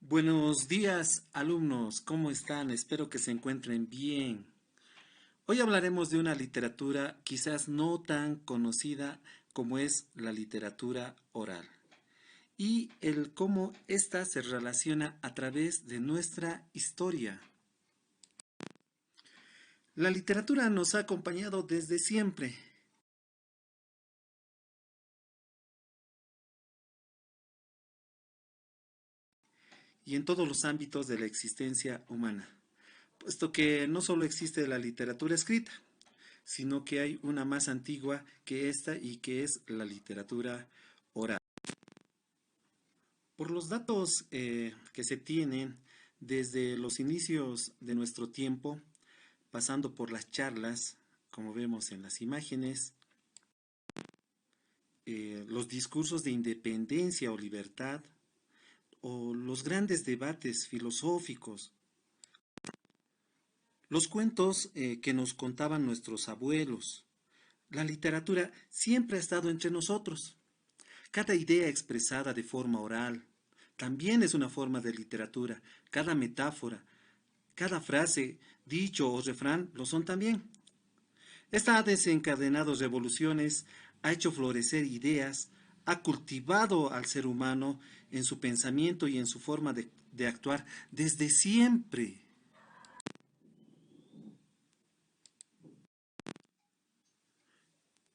Buenos días, alumnos. ¿Cómo están? Espero que se encuentren bien. Hoy hablaremos de una literatura quizás no tan conocida como es la literatura oral y el cómo ésta se relaciona a través de nuestra historia. La literatura nos ha acompañado desde siempre y en todos los ámbitos de la existencia humana, puesto que no solo existe la literatura escrita, sino que hay una más antigua que esta y que es la literatura oral. Por los datos que se tienen desde los inicios de nuestro tiempo, pasando por las charlas, como vemos en las imágenes, los discursos de independencia o libertad, o los grandes debates filosóficos, los cuentos que nos contaban nuestros abuelos. La literatura siempre ha estado entre nosotros. Cada idea expresada de forma oral también es una forma de literatura. Cada metáfora, cada frase, dicho o refrán lo son también. Esta ha desencadenado revoluciones, ha hecho florecer ideas, ha cultivado al ser humano en su pensamiento y en su forma de actuar desde siempre.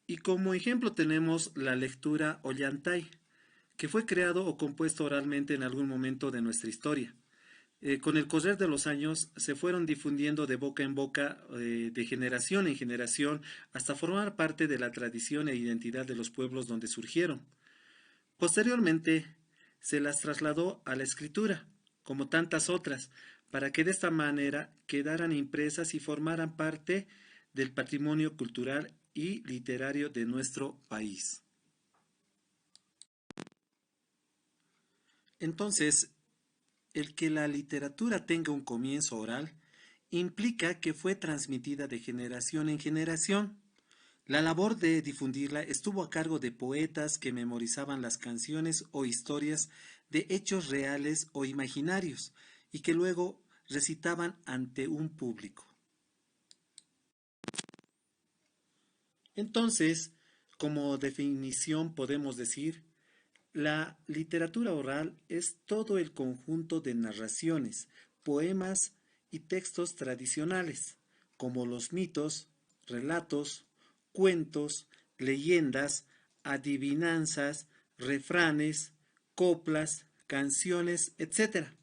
Y como ejemplo tenemos la lectura Ollantay, que fue creado o compuesto oralmente en algún momento de nuestra historia. Con el correr de los años se fueron difundiendo de boca en boca, de generación en generación, hasta formar parte de la tradición e identidad de los pueblos donde surgieron. Posteriormente se las trasladó a la escritura, como tantas otras, para que de esta manera quedaran impresas y formaran parte del patrimonio cultural y literario de nuestro país. Entonces, el que la literatura tenga un comienzo oral implica que fue transmitida de generación en generación. La labor de difundirla estuvo a cargo de poetas que memorizaban las canciones o historias de hechos reales o imaginarios y que luego recitaban ante un público. Entonces, como definición podemos decir, la literatura oral es todo el conjunto de narraciones, poemas y textos tradicionales, como los mitos, relatos, cuentos, leyendas, adivinanzas, refranes, coplas, canciones, etcétera,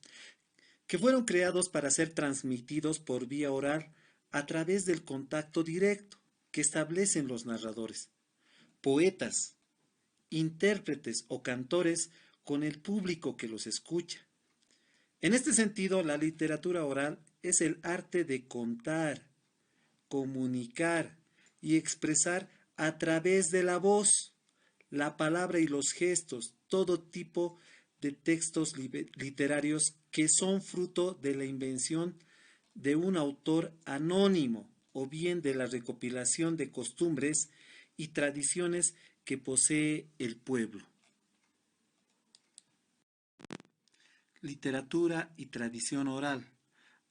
que fueron creados para ser transmitidos por vía oral a través del contacto directo que establecen los narradores, poetas, intérpretes o cantores con el público que los escucha. En este sentido, la literatura oral es el arte de contar, comunicar y expresar a través de la voz, la palabra y los gestos, todo tipo de textos literarios que son fruto de la invención de un autor anónimo o bien de la recopilación de costumbres y tradiciones que posee el pueblo. Literatura y tradición oral.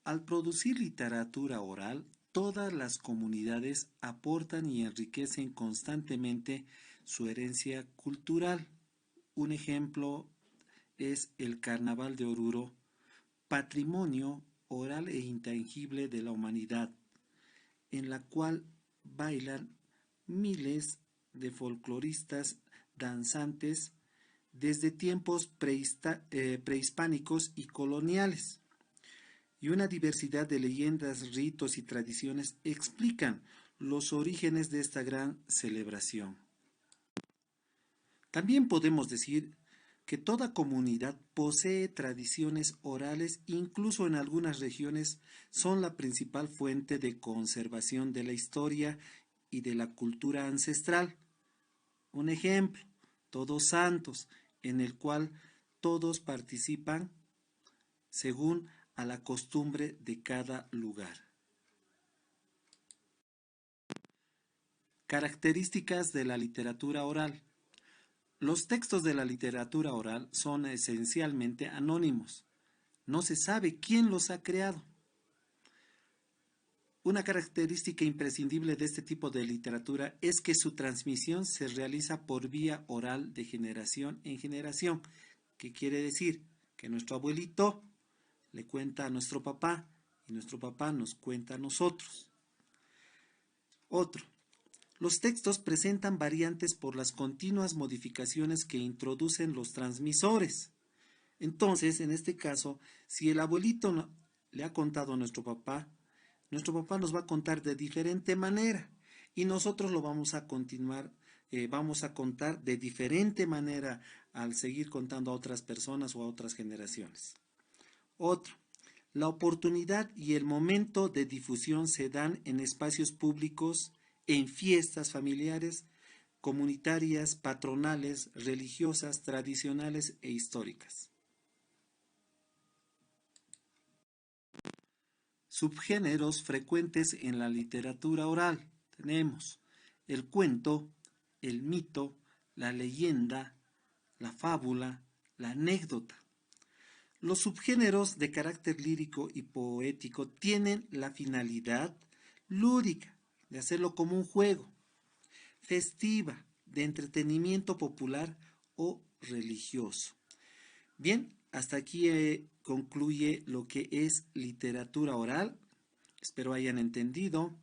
Al producir literatura oral, todas las comunidades aportan y enriquecen constantemente su herencia cultural. Un ejemplo es el Carnaval de Oruro, patrimonio oral e intangible de la humanidad, en la cual bailan miles de folcloristas danzantes desde tiempos prehispánicos y coloniales. Y una diversidad de leyendas, ritos y tradiciones explican los orígenes de esta gran celebración. También podemos decir que toda comunidad posee tradiciones orales, incluso en algunas regiones son la principal fuente de conservación de la historia y de la cultura ancestral. Un ejemplo, Todos Santos, en el cual todos participan según a la costumbre de cada lugar. Características de la literatura oral. Los textos de la literatura oral son esencialmente anónimos. No se sabe quién los ha creado. Una característica imprescindible de este tipo de literatura es que su transmisión se realiza por vía oral de generación en generación. ¿Qué quiere decir? Que nuestro abuelito le cuenta a nuestro papá y nuestro papá nos cuenta a nosotros. Otro. Los textos presentan variantes por las continuas modificaciones que introducen los transmisores. Entonces, en este caso, si el abuelito le ha contado a nuestro papá nos va a contar de diferente manera y nosotros lo vamos a continuar, vamos a contar de diferente manera al seguir contando a otras personas o a otras generaciones. Otro, la oportunidad y el momento de difusión se dan en espacios públicos, en fiestas familiares, comunitarias, patronales, religiosas, tradicionales e históricas. Subgéneros frecuentes en la literatura oral. Tenemos el cuento, el mito, la leyenda, la fábula, la anécdota. Los subgéneros de carácter lírico y poético tienen la finalidad lúdica, de hacerlo como un juego, festiva, de entretenimiento popular o religioso. Bien, hasta aquí concluye lo que es literatura oral. Espero hayan entendido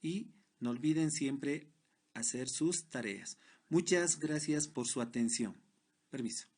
y no olviden siempre hacer sus tareas. Muchas gracias por su atención. Permiso.